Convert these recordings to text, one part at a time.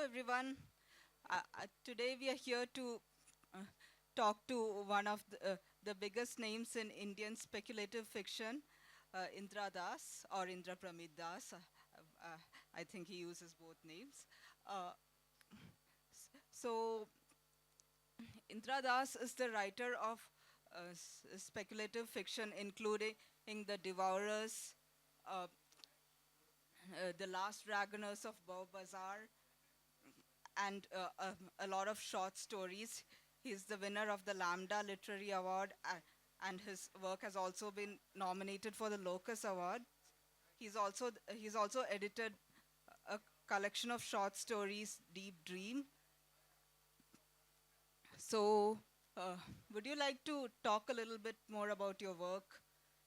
everyone. Today we are here to uh, talk to one of the biggest names in Indian speculative fiction, Indra Das or Indra Pramit Das. I think he uses both names. Uh, so Indra Das is the writer of speculative fiction, including The Devourers, uh, The Last Dragoners of Bowbazaar, and a lot of short stories. He's the winner of the Lambda Literary Award, and his work has also been nominated for the Locus Award. He's also edited a collection of short stories, Deep Dream. So, would you like to talk a little bit more about your work,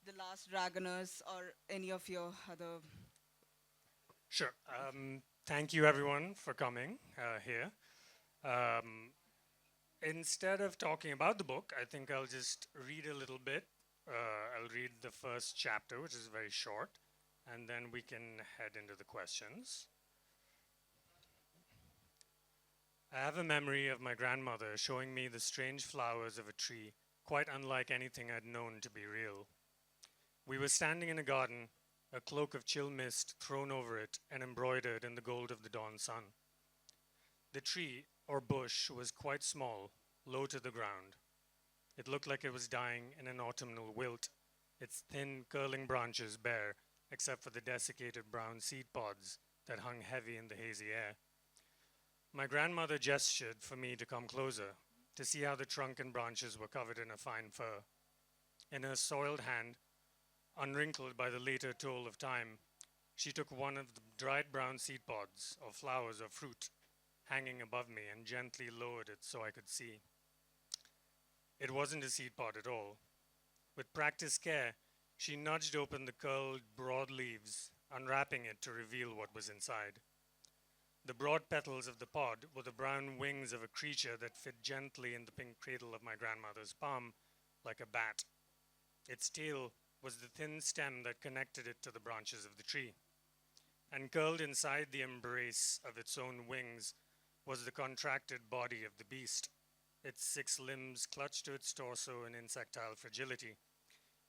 The Last Dragoners, or any of your other? Sure. Thank you, everyone, for coming here. Um, Instead of talking about the book, I think I'll just read a little bit. I'll read the first chapter, which is very short, and then we can head into the questions. I have a memory of my grandmother showing me the strange flowers of a tree, quite unlike anything I'd known to be real. We were standing in a garden, a cloak of chill mist thrown over it and embroidered in the gold of the dawn sun. The tree, or bush, was quite small, low to the ground. It looked like it was dying in an autumnal wilt, its thin, curling branches bare, except for the desiccated brown seed pods that hung heavy in the hazy air. My grandmother gestured for me to come closer, to see how the trunk and branches were covered in a fine fur. In her soiled hand, unwrinkled by the later toll of time, she took one of the dried brown seed pods, or flowers or fruit, hanging above me and gently lowered it so I could see. It wasn't a seed pod at all. With practiced care, she nudged open the curled, broad leaves, unwrapping it to reveal what was inside. The broad petals of the pod were the brown wings of a creature that fit gently in the pink cradle of my grandmother's palm, like a bat. Its tail was the thin stem that connected it to the branches of the tree. And curled inside the embrace of its own wings was the contracted body of the beast, its 6 limbs clutched to its torso in insectile fragility,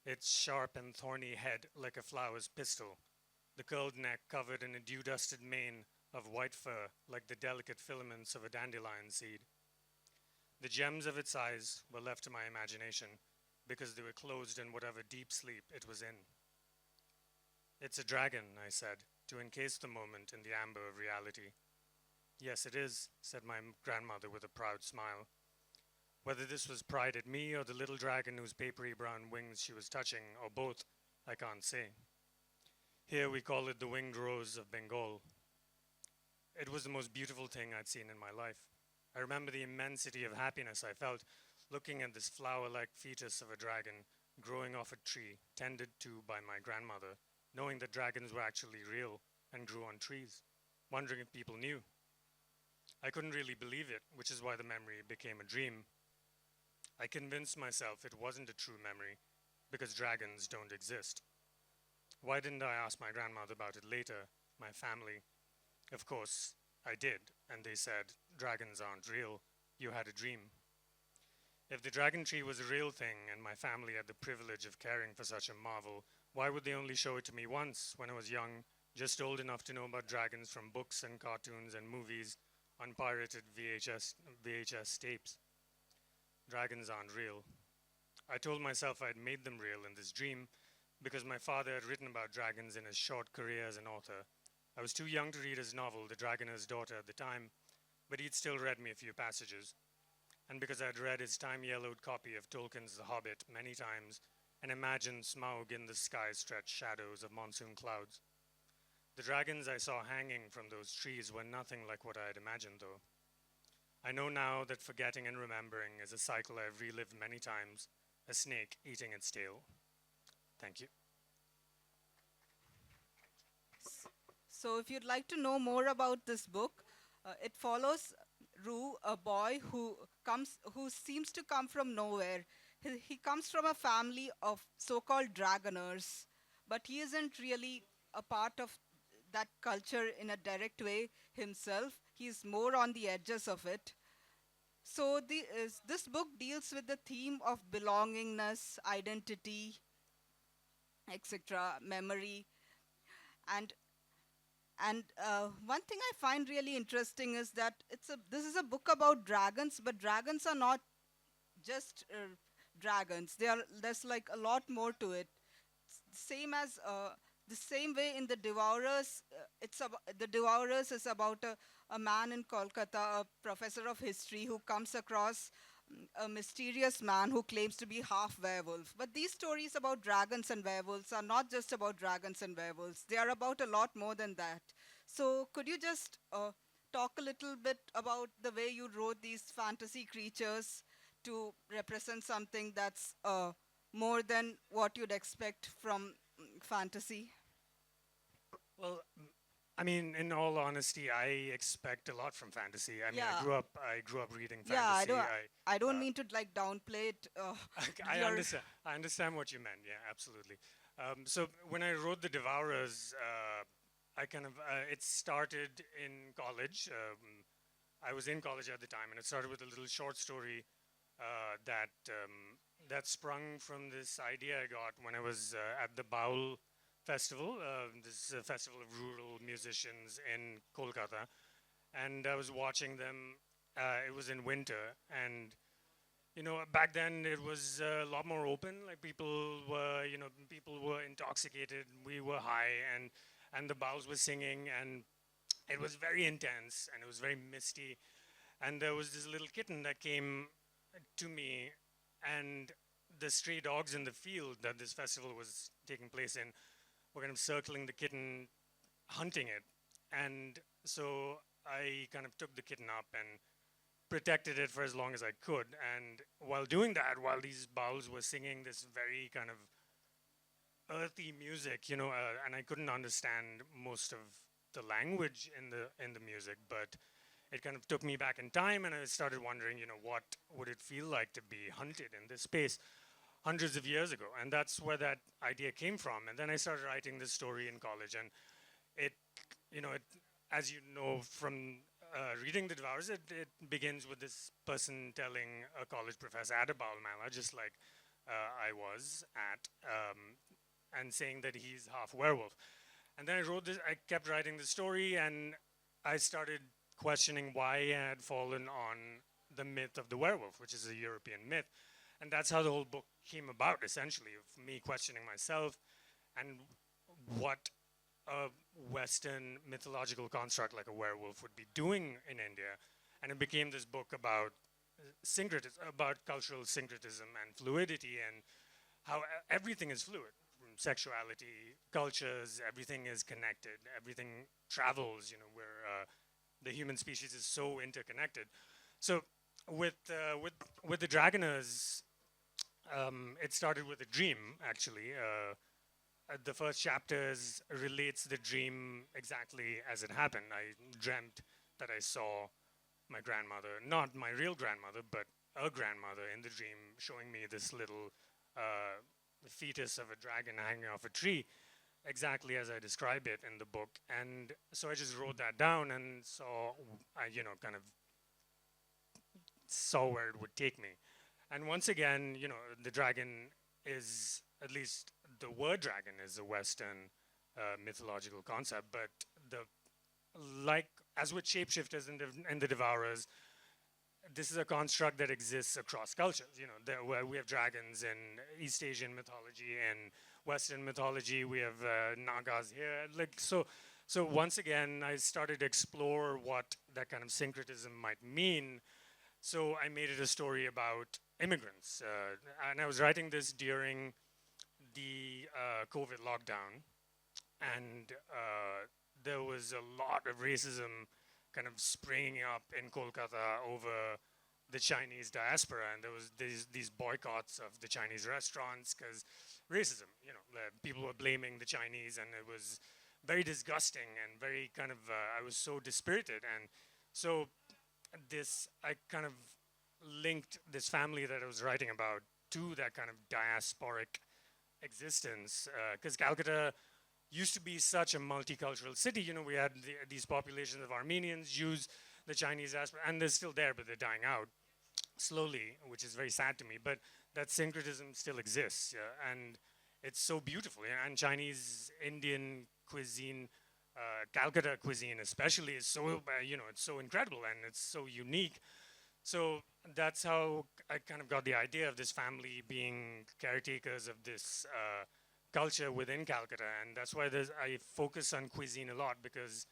its sharp and thorny head like a flower's pistil, the curled neck covered in a dew-dusted mane of white fur like the delicate filaments of a dandelion seed. The gems of its eyes were left to my imagination because they were closed in whatever deep sleep it was in. It's a dragon, I said, to encase the moment in the amber of reality. Yes, it is, said my grandmother with a proud smile. Whether this was pride at me or the little dragon whose papery brown wings she was touching, or both, I can't say. Here we call it the winged rose of Bengal. It was the most beautiful thing I'd seen in my life. I remember the immensity of happiness I felt looking at this flower-like fetus of a dragon growing off a tree tended to by my grandmother, knowing that dragons were actually real and grew on trees, wondering if people knew. I couldn't really believe it, which is why the memory became a dream. I convinced myself it wasn't a true memory because dragons don't exist. Why didn't I ask my grandmother about it later, my family? Of course, I did, and they said, dragons aren't real, you had a dream. If the dragon tree was a real thing and my family had the privilege of caring for such a marvel, why would they only show it to me once when I was young, just old enough to know about dragons from books and cartoons and movies on pirated VHS tapes? Dragons aren't real. I told myself I'd made them real in this dream because my father had written about dragons in his short career as an author. I was too young to read his novel, The Dragoner's Daughter, at the time, but he'd still read me a few passages. And because I'd read his time-yellowed copy of Tolkien's The Hobbit many times and imagined Smaug in the sky-stretched shadows of monsoon clouds. The dragons I saw hanging from those trees were nothing like what I had imagined, though. I know now that forgetting and remembering is a cycle I've relived many times, a snake eating its tail. Thank you. So, if you'd like to know more about this book, it follows Rue, a boy who seems to come from nowhere. He comes from a family of so-called dragoners, but he isn't really a part of that culture in a direct way himself. He's more on the edges of it. So this book deals with the theme of belongingness, identity, etc., memory, and one thing I find really interesting is that this is a book about dragons, but dragons are not just dragons. There's like a lot more to it. Same as the same way in the Devourers, the Devourers is about a man in Kolkata, a professor of history, who comes across a mysterious man who claims to be half werewolf. But these stories about dragons and werewolves are not just about dragons and werewolves. They are about a lot more than that. So could you just talk a little bit about the way you wrote these fantasy creatures to represent something that's more than what you'd expect from fantasy? Well, I mean, in all honesty, I expect a lot from fantasy. I mean, Yeah. I grew up reading Yeah, fantasy. I don't uh, mean to like downplay it. I Your understand. I understand what you meant. Yeah, absolutely. So when I wrote The Devourers, I kind of it started in college. I was in college at the time, and it started with a little short story that sprung from this idea I got when I was at the Baul Festival. This is a festival of rural musicians in Kolkata, and I was watching them. It was in winter, and back then it was a lot more open. Like people were intoxicated. We were high, and the Bowls were singing, and it was very intense, and it was very misty. And there was this little kitten that came to me, and the stray dogs in the field that this festival was taking place in were kind of circling the kitten, hunting it. And so I kind of took the kitten up and protected it for as long as I could. And while doing that, while these bowls were singing this very kind of earthy music, and I couldn't understand most of the language in the music, but it kind of took me back in time, and I started wondering, what would it feel like to be hunted in this space hundreds of years ago? And that's where that idea came from. And then I started writing this story in college, and it, as you know from reading The Devourers, it begins with this person telling a college professor at a Baul Mela, just like I was at, and saying that he's half werewolf. And then I kept writing the story, and I started questioning why I had fallen on the myth of the werewolf, which is a European myth. And that's how the whole book came about, essentially, of me questioning myself and what a Western mythological construct like a werewolf would be doing in India. And it became this book about syncretism, about cultural syncretism and fluidity, and how everything is fluid. From sexuality, cultures, everything is connected. Everything travels, where the human species is so interconnected. So with the Dragoners, it started with a dream, actually. The first chapters relates the dream exactly as it happened. I dreamt that I saw my grandmother, not my real grandmother, but a grandmother in the dream, showing me this little fetus of a dragon hanging off a tree, exactly as I describe it in the book. And so I just wrote that down and saw, kind of saw where it would take me. And once again, the dragon is, at least the word dragon is a Western mythological concept, but as with shapeshifters and the Devourers, this is a construct that exists across cultures. Where we have dragons in East Asian mythology and Western mythology. We have Nagas here. So once again, I started to explore what that kind of syncretism might mean. So I made it a story about immigrants, and I was writing this during the COVID lockdown, and there was a lot of racism kind of springing up in Kolkata over the Chinese diaspora, and there was these boycotts of the Chinese restaurants because racism. People were blaming the Chinese, and it was very disgusting and very kind of. I was so dispirited, and so I kind of linked this family that I was writing about to that kind of diasporic existence, because Calcutta used to be such a multicultural city. You know, we had these populations of Armenians, Jews, the Chinese diaspora, and they're still there, but they're dying out slowly, which is very sad to me. But that syncretism still exists, and it's so beautiful. Yeah? And Chinese, Indian cuisine, Calcutta cuisine especially is so, it's so incredible and it's so unique. So that's how I kind of got the idea of this family being caretakers of this culture within Calcutta, and that's why I focus on cuisine a lot, because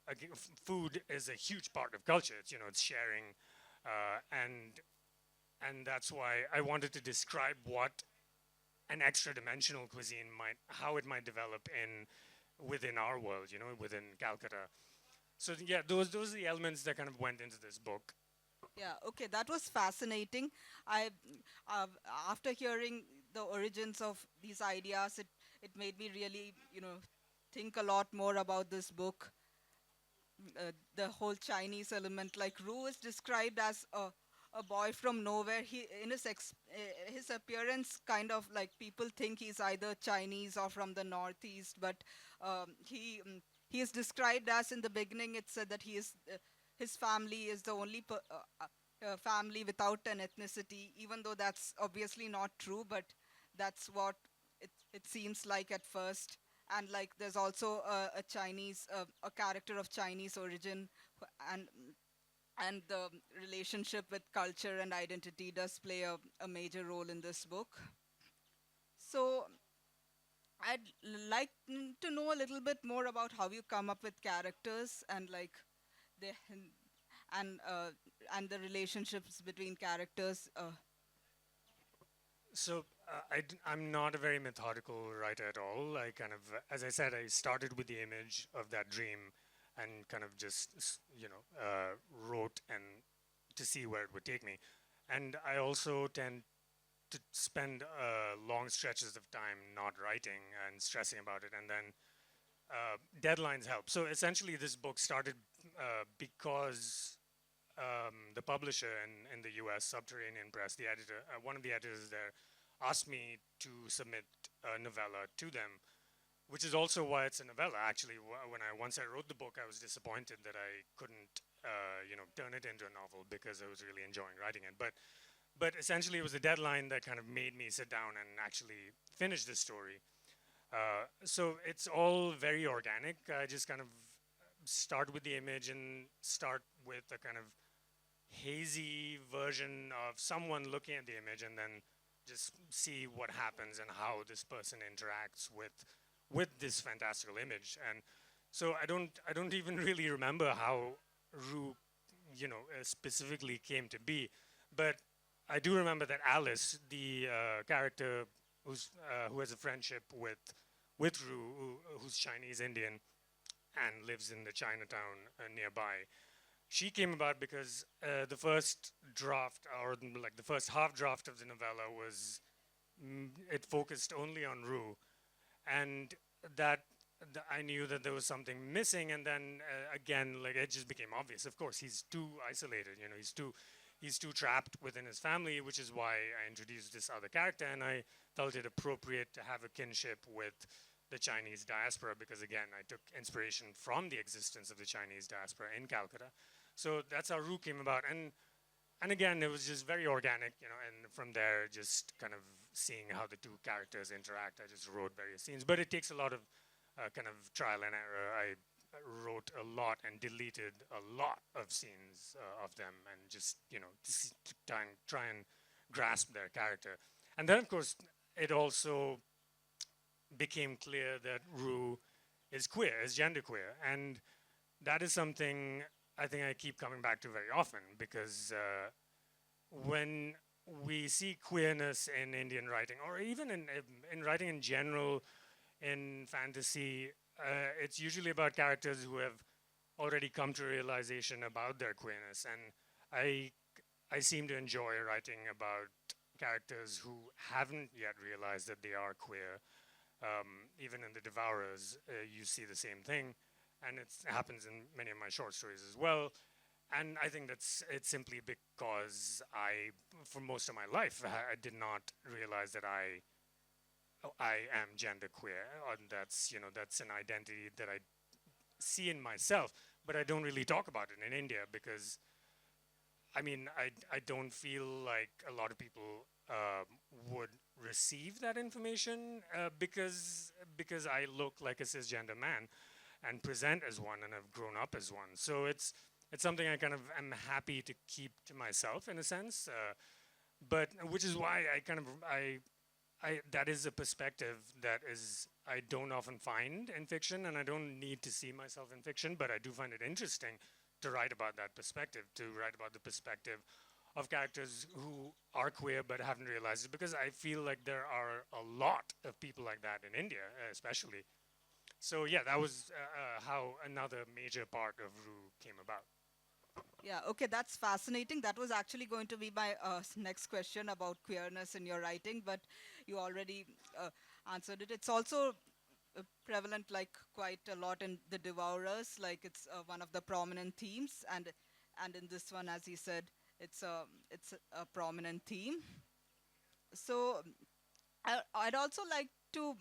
again, food is a huge part of culture. It's sharing, and that's why I wanted to describe what an extra dimensional cuisine how it might develop within our world, within Calcutta. So yeah, those are the elements that kind of went into this book. Yeah, okay, that was fascinating. I, uh, After hearing the origins of these ideas, it made me really, think a lot more about this book. The whole Chinese element, like Ru is described as a boy from nowhere. He, in his appearance, kind of like people think he's either Chinese or from the northeast, but he is described as, in the beginning, it said that his family is the only family without an ethnicity, even though that's obviously not true, but that's what it seems like at first. And like there's also a Chinese, a character of Chinese origin, and the relationship with culture and identity does play a major role in this book. So I'd like to know a little bit more about how you come up with characters, and like the and uh, and the relationships between characters. So I'm not a very methodical writer at all. I kind of, as I said, I started with the image of that dream, and kind of just wrote and to see where it would take me. And I also tend to spend long stretches of time not writing and stressing about it, and then deadlines help. So essentially, this book started because the publisher in the U.S., Subterranean Press, the editor, one of the editors there, asked me to submit a novella to them, which is also why it's a novella. Actually, once I wrote the book, I was disappointed that I couldn't, turn it into a novel, because I was really enjoying writing it. But essentially, it was a deadline that kind of made me sit down and actually finish the story. So it's all very organic. I just kind of start with the image and start with a kind of hazy version of someone looking at the image, and then just see what happens and how this person interacts with this fantastical image. And so I don't even really remember how Ru, specifically came to be, but I do remember that Alice, the character who has a friendship with Ru, who's Chinese Indian and lives in the Chinatown nearby. She came about because the first draft, or like the first half draft of the novella, was it focused only on Ru, and that I knew that there was something missing. And then again, like it just became obvious. Of course, he's too isolated. He's too trapped within his family, which is why I introduced this other character, and I felt it appropriate to have a kinship with the Chinese diaspora, because again, I took inspiration from the existence of the Chinese diaspora in Calcutta. So that's how Ru came about, and again, it was just very organic, and from there, just kind of seeing how the two characters interact, I just wrote various scenes. But it takes a lot of kind of trial and error. I wrote a lot and deleted a lot of scenes of them, and just to try and grasp their character. And then, of course, it also became clear that Ru is queer, is genderqueer, and that is something I think I keep coming back to very often, because when we see queerness in Indian writing, or even in writing in general, in fantasy, it's usually about characters who have already come to realization about their queerness, and I seem to enjoy writing about characters who haven't yet realized that they are queer. Even in The Devourers, you see the same thing, and it happens in many of my short stories as well. And I think it's simply because for most of my life, I did not realize that I I am genderqueer, and that's an identity that I see in myself, but I don't really talk about it in India because I don't feel like a lot of people would receive that information because I look like a cisgender man and present as one and have grown up as one. So it's something I kind of am happy to keep to myself in a sense, but which is why I that is a perspective that is I don't often find in fiction, and I don't need to see myself in fiction, but I do find it interesting to write about that perspective, to write about the perspective of characters who are queer but haven't realized it, because I feel like there are a lot of people like that in India, especially. So yeah, that was how another major part of Rue came about. Yeah, okay, that's fascinating. That was actually going to be my next question about queerness in your writing, but you already answered it. It's also prevalent, like quite a lot in the Devourers, like it's one of the prominent themes, and in this one, as he said, it's a prominent theme. So I'd also like to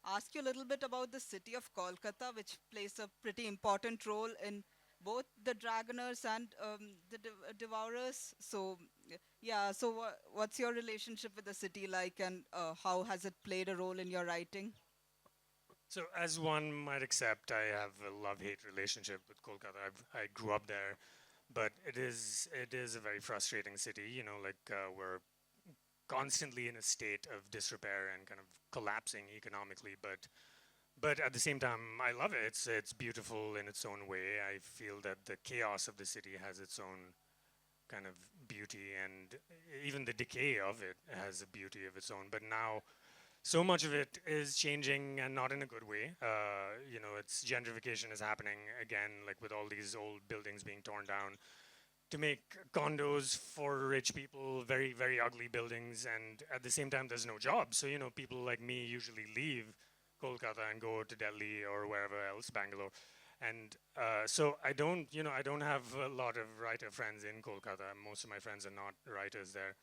ask you a little bit about the city of Kolkata, which plays a pretty important role in both the Dragoners and the Devourers. So, yeah, so what's your relationship with the city like, and how has it played a role in your writing? So as one might accept, I have a love-hate relationship with Kolkata. I grew up there, but it is a very frustrating city. Like we're constantly in a state of disrepair and kind of collapsing economically, but at the same time, I love it. It's beautiful in its own way. I feel that the chaos of the city has its own kind of beauty, and even the decay of it has a beauty of its own. But now, so much of it is changing, and not in a good way. It's gentrification is happening again, like with all these old buildings being torn down to make condos for rich people, very, very ugly buildings, and at the same time, there's no jobs. So, people like me usually leave Kolkata and go to Delhi or wherever else, Bangalore. And so I don't have a lot of writer friends in Kolkata. Most of my friends are not writers there,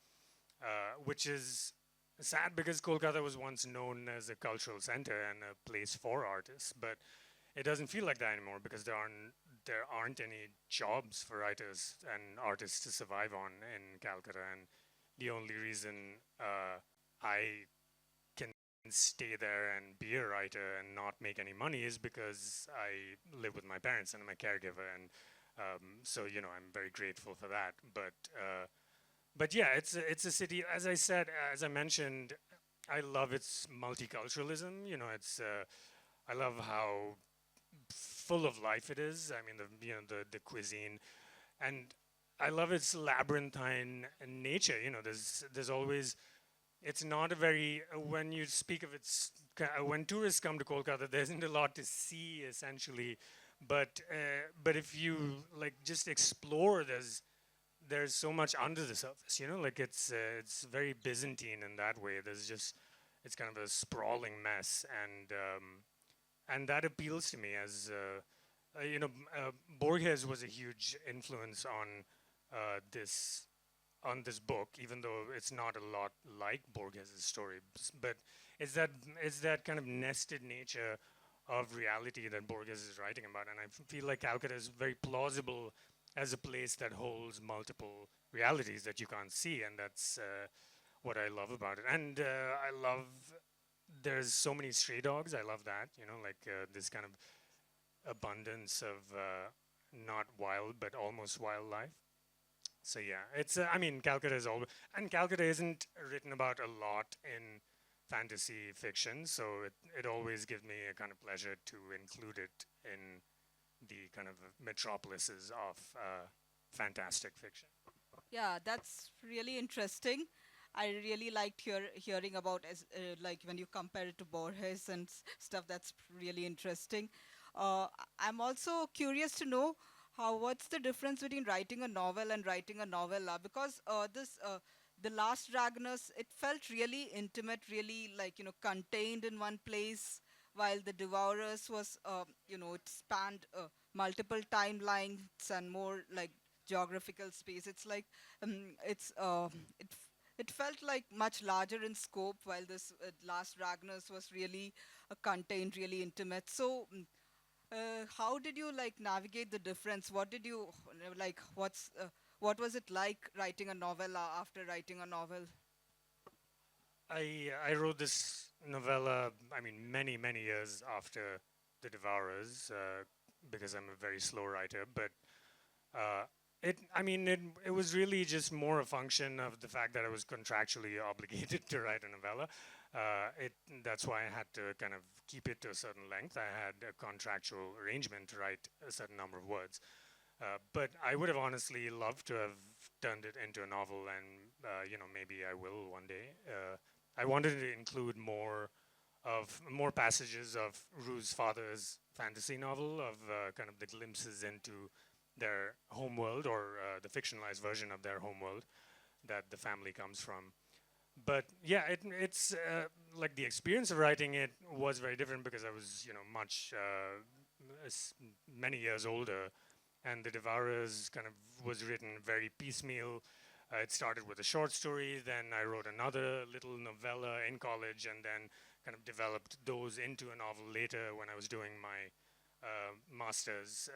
which is sad because Kolkata was once known as a cultural center and a place for artists, but it doesn't feel like that anymore because there aren't any jobs for writers and artists to survive on in Calcutta, and the only reason I can stay there and be a writer and not make any money is because I live with my parents and I'm a caregiver, and so I'm very grateful for that. But yeah, it's a city. As I mentioned, I love its multiculturalism. I love how full of life it is. I mean, the cuisine, and I love its labyrinthine nature. There's always. It's not a very when you speak of when tourists come to Kolkata, there isn't a lot to see essentially, but if you like just explore, there's so much under the surface. Like it's very Byzantine in that way. It's kind of a sprawling mess, and that appeals to me as Borges was a huge influence this on this book, even though it's not a lot like Borges' story. But it's that kind of nested nature of reality that Borges is writing about, and I feel like Calcutta is very plausible as a place that holds multiple realities that you can't see, and that's what I love about it. And I love there's so many stray dogs. I love that. Like this kind of abundance of not wild but almost wildlife. So yeah, Calcutta is always, and Calcutta isn't written about a lot in fantasy fiction, so it always gives me a kind of pleasure to include it in the kind of metropolises of fantastic fiction. Yeah, that's really interesting. I really liked hearing about like when you compare it to Borges and stuff. That's really interesting. I'm also curious to know what's the difference between writing a novel and writing a novella, because this the Last Dragoness, it felt really intimate, really like contained in one place, while the Devourers was it spanned multiple timelines and more like geographical space. It's like it's it it felt like much larger in scope, while this last Ragnar's was really contained, really intimate. So, how did you like navigate the difference? What did you like? What was it like writing a novella after writing a novel? I wrote this novella, I mean, many years after The Devourers, because I'm a very slow writer. But uh, it was really just more a function of the fact that I was contractually obligated to write a novella. It That's why I had to kind of keep it to a certain length. I had a contractual arrangement to write a certain number of words. But I would have honestly loved to have turned it into a novel, and maybe I will one day. I wanted to include more passages of Rue's father's fantasy novel, of kind of the glimpses into their home world, or the fictionalized version of their home world that the family comes from. But yeah, it's like the experience of writing it was very different because I was, much many years older, and The Devourers kind of was written very piecemeal. It started with a short story, then I wrote another little novella in college, and then kind of developed those into a novel later when I was doing my master's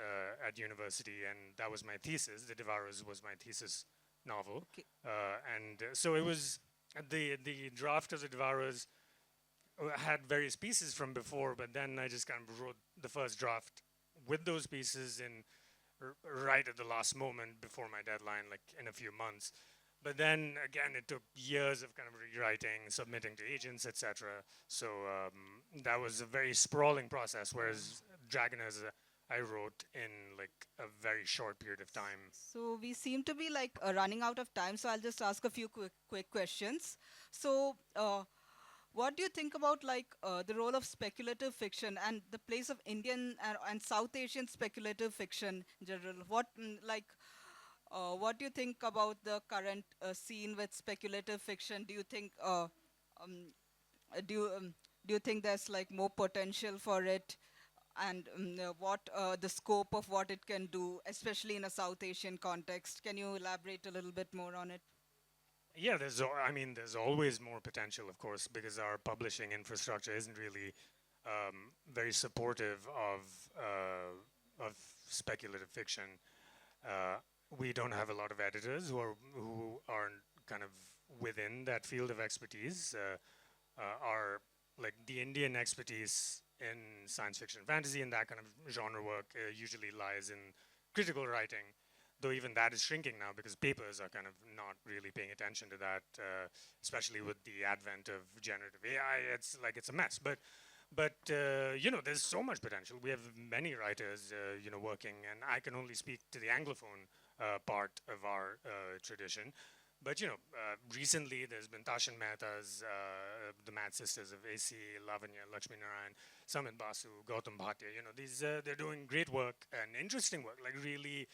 at university, and that was my thesis. The Devourers was my thesis novel, Okay. and so it was the draft of The Devourers had various pieces from before, but then I just kind of wrote the first draft with those pieces in right at the last moment before my deadline, like in a few months. But then again, it took years of kind of rewriting, submitting to agents, etc. So that was a very sprawling process. Whereas Dragoners, I wrote in like a very short period of time. So we seem to be like running out of time. So I'll just ask a few quick questions. So, what do you think about like the role of speculative fiction and the place of Indian and South Asian speculative fiction in general? What do you think about the current scene with speculative fiction? Do you think um, do you think there's like more potential for it, and what the scope of what it can do, especially in a South Asian context? Can you elaborate a little bit more on it? Yeah, there's always more potential, of course, because our publishing infrastructure isn't really very supportive of speculative fiction. Uh, we don't have a lot of editors who are kind of within that field of expertise. Our like the Indian expertise in science fiction, fantasy, and that kind of genre work usually lies in critical writing. Though even that is shrinking now because papers are kind of not really paying attention to that, especially with the advent of generative AI. It's a mess. But there's so much potential. We have many writers, working, and I can only speak to the Anglophone part of our tradition. But recently there's been Tashan Mehta's The Mad Sisters of A.C. Lavanya, Lakshmi Narayan, Samit Basu, Gautam Bhatia. These they're doing great work and interesting work, like really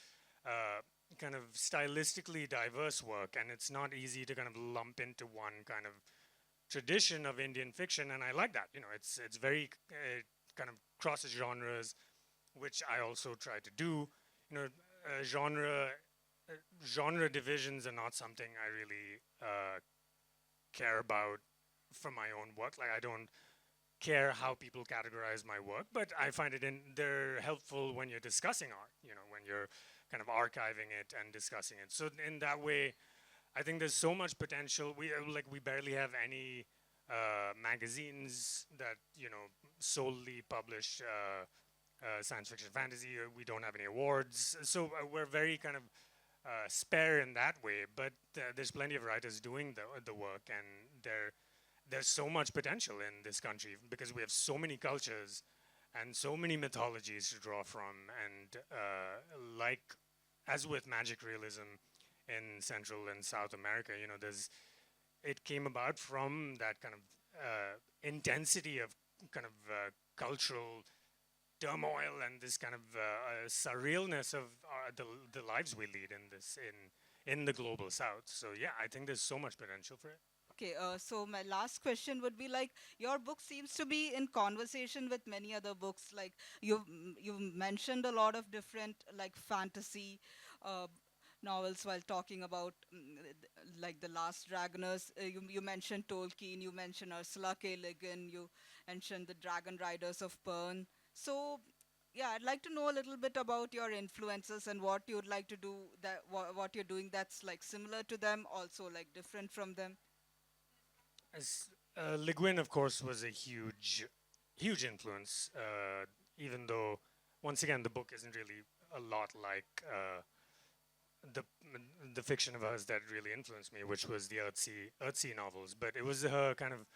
kind of stylistically diverse work, and it's not easy to kind of lump into one kind of tradition of Indian fiction, and I like that. It's very kind of crosses genres, which I also try to do. Genre genre divisions are not something I really care about for my own work. Like I don't care how people categorize my work, but I find they're helpful when you're discussing art. When you're kind of archiving it and discussing it. So in that way, I think there's so much potential. We barely have any magazines that solely publish science fiction, fantasy. We don't have any awards, so we're very kind of spare in that way. But there's plenty of writers doing the work, and there's so much potential in this country because we have so many cultures and so many mythologies to draw from. And like as with magic realism in Central and South America, it came about from that kind of intensity of kind of cultural turmoil and this kind of surrealness of the lives we lead in the global South. So yeah, I think there's so much potential for it. Okay, so my last question would be like, your book seems to be in conversation with many other books. Like you've mentioned a lot of different like fantasy uh, novels while talking about like The Last Dragoners. You mentioned Tolkien, you mentioned Ursula K. Le Guin, you mentioned the Dragon Riders of Pern. So, yeah, I'd like to know a little bit about your influences and what you'd like to do, that what you're doing that's like similar to them, also like different from them. As Le Guin, of course, was a huge influence. Even though, once again, the book isn't really a lot like the the fiction of hers that really influenced me, which was the Earthsea novels. But it was her kind of.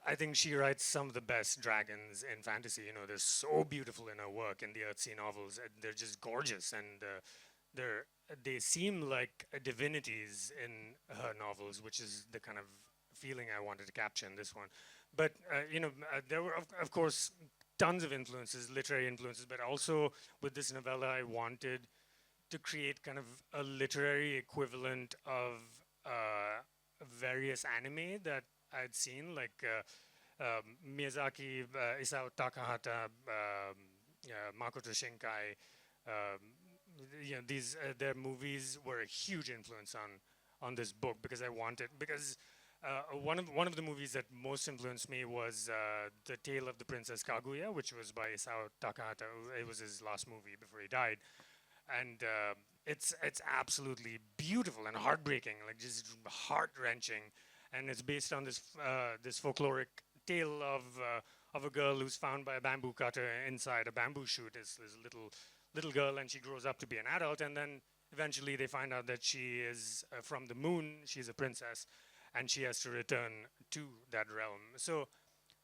I think she writes some of the best dragons in fantasy. You know, they're so beautiful in her work in the Earthsea novels. And they're just gorgeous, and they're they seem like divinities in her novels, which is the kind of feeling I wanted to capture in this one. But there were of course tons of influences, literary influences, but also with this novella, I wanted to create kind of a literary equivalent of various anime that I'd seen, like Miyazaki, Isao Takahata, Makoto Shinkai. Um, these their movies were a huge influence on this book because I wanted because one of the movies that most influenced me was The Tale of the Princess Kaguya, which was by Isao Takahata. It was his last movie before he died, and it's absolutely beautiful and heartbreaking, like just heart wrenching, and it's based on this folkloric tale of a girl who's found by a bamboo cutter inside a bamboo shoot. This little girl, and she grows up to be an adult, and then eventually they find out that she is from the moon. She's a princess, and she has to return to that realm. So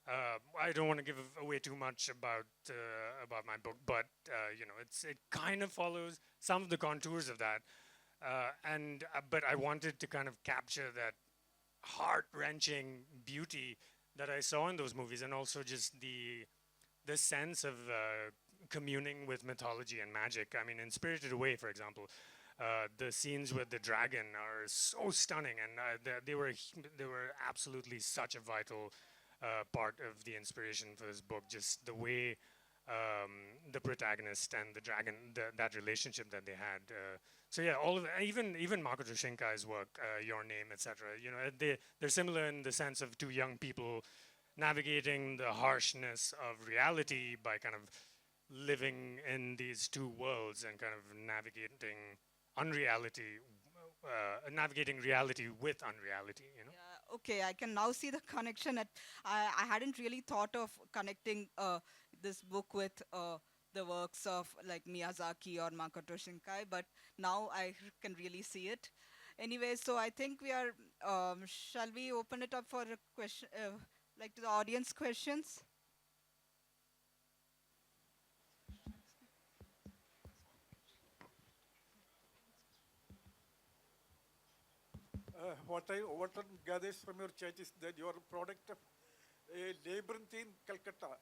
I don't want to give away too much about my book, but it kind of follows some of the contours of that, but I wanted to kind of capture that heart-wrenching beauty that I saw in those movies, and also just the sense of communing with mythology and magic. I mean, in Spirited Away, for example, the scenes with the dragon are so stunning, and they were absolutely such a vital part of the inspiration for this book. Just the way the protagonist and the dragon, that relationship that they had. So yeah, all of even Makoto Shinkai's work, Your Name, etc. You know, they're similar in the sense of two young people navigating the harshness of reality by kind of living in these two worlds and kind of navigating reality with unreality. You know. Yeah, okay, I can now see the connection. I hadn't really thought of connecting this book with the works of like Miyazaki or Makoto Shinkai, but now I can really see it. Anyway, so I think we are. Shall we open it up for a question, like to the audience questions? What one gathers from your chat is that you are a product of a labyrinthine Calcutta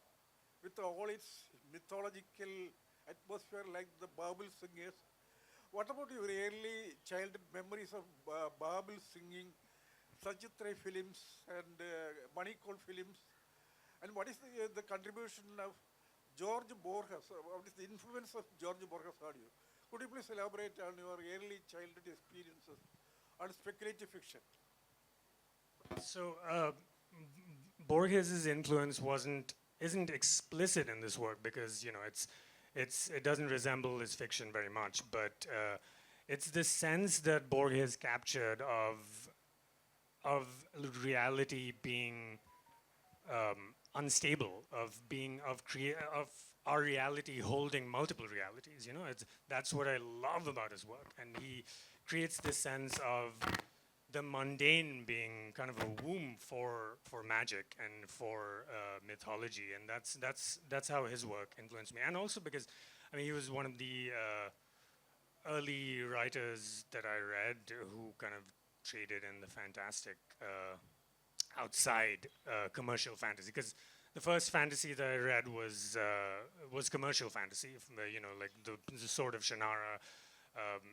with all its mythological atmosphere like the Babel singers. What about your early childhood memories of Babel singing, Sachitre films and Manicol films? And what is the contribution of George Borges? What is the influence of George Borges on you? Could you please elaborate on your early childhood experiences on speculative fiction? So Borges's influence isn't explicit in this work because it doesn't resemble his fiction very much, but it's the sense that Borges captured of reality being unstable, of our reality holding multiple realities. You know, that's what I love about his work, and he creates this sense of the mundane being kind of a womb for magic and for mythology, and that's how his work influenced me. And also because, I mean, he was one of the early writers that I read who kind of traded in the fantastic outside commercial fantasy. Because the first fantasy that I read was commercial fantasy, like the Sword of Shannara,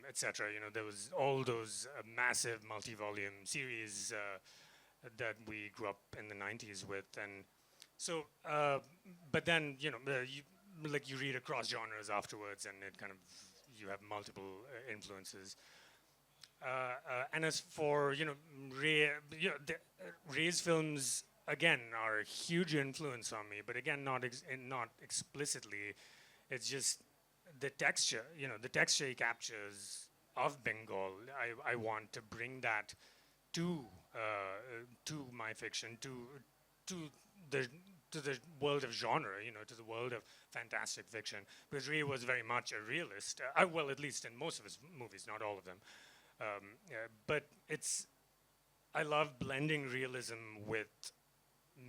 etc. You know, there was all those massive multi-volume series that we grew up in the 90s with, and so, but then you read across genres afterwards, and it kind of you have multiple influences. And as for Ray, Ray's films again are a huge influence on me, but again not explicitly. It's just the texture, the texture he captures of Bengal. I want to bring that to my fiction, to the world of genre, to the world of fantastic fiction. Because Ray was very much a realist. Well, at least in most of his movies, not all of them. But I love blending realism with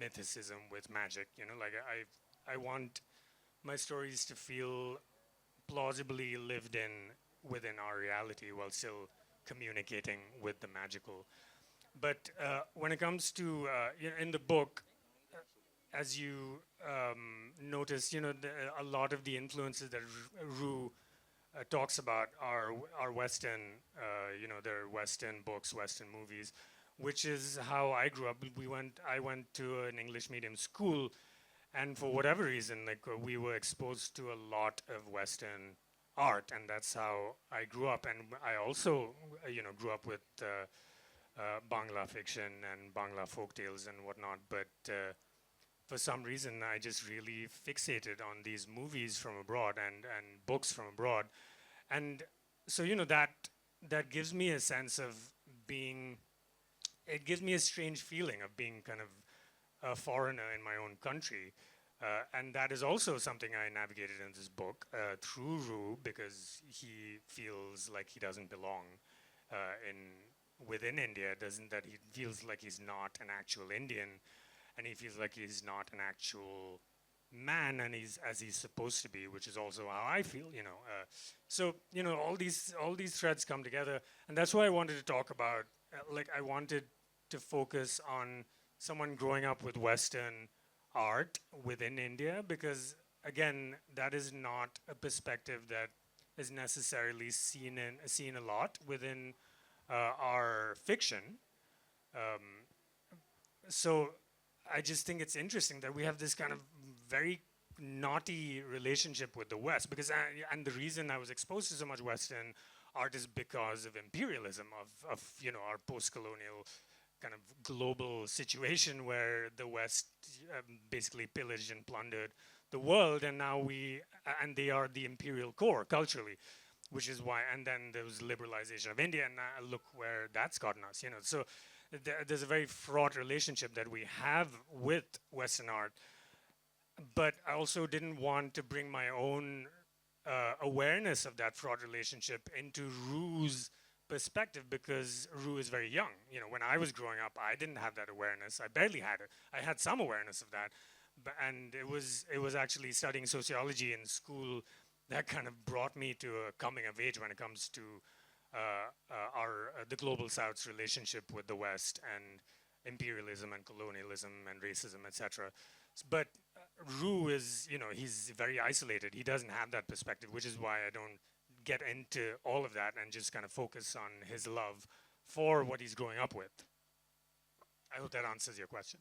mythicism, with magic. Like I want my stories to feel plausibly lived in within our reality while still communicating with the magical. But when it comes to in the book, as you notice, a lot of the influences that Rue talks about are Western, their Western books, Western movies, which is how I grew up. I went to an English medium school, and for whatever reason, we were exposed to a lot of Western art, and that's how I grew up. And I also, grew up with Bangla fiction and Bangla folk tales and whatnot. But for some reason, I just really fixated on these movies from abroad and books from abroad. And so, that gives me a sense of being, it gives me a strange feeling of being kind of a foreigner in my own country. And that is also something I navigated in this book through Rue, because he feels like he doesn't belong within India, that he feels like he's not an actual Indian, and he feels like he's not an actual man, and as he's supposed to be, which is also how I feel. So all these threads come together, and that's why I wanted to talk about. I wanted to focus on someone growing up with Western art within India, because again, that is not a perspective that is necessarily seen a lot within our fiction. So I just think it's interesting that we have this kind of very naughty relationship with the West, because and the reason I was exposed to so much Western art is because of imperialism, of our post-colonial kind of global situation where the West basically pillaged and plundered the world, and now they are the imperial core culturally, which is why. And then there was liberalization of India, and look where that's gotten us. So there's a very fraught relationship that we have with Western art. But I also didn't want to bring my own awareness of that fraught relationship into Rue's perspective, because Rue is very young. When I was growing up, I didn't have that awareness. I barely had it. I had some awareness of that, and it was actually studying sociology in school that kind of brought me to a coming of age when it comes to the global South's relationship with the West and imperialism and colonialism and racism, etc. But Rue is, he's very isolated. He doesn't have that perspective, which is why I don't get into all of that and just kind of focus on his love for what he's growing up with. I hope that answers your question.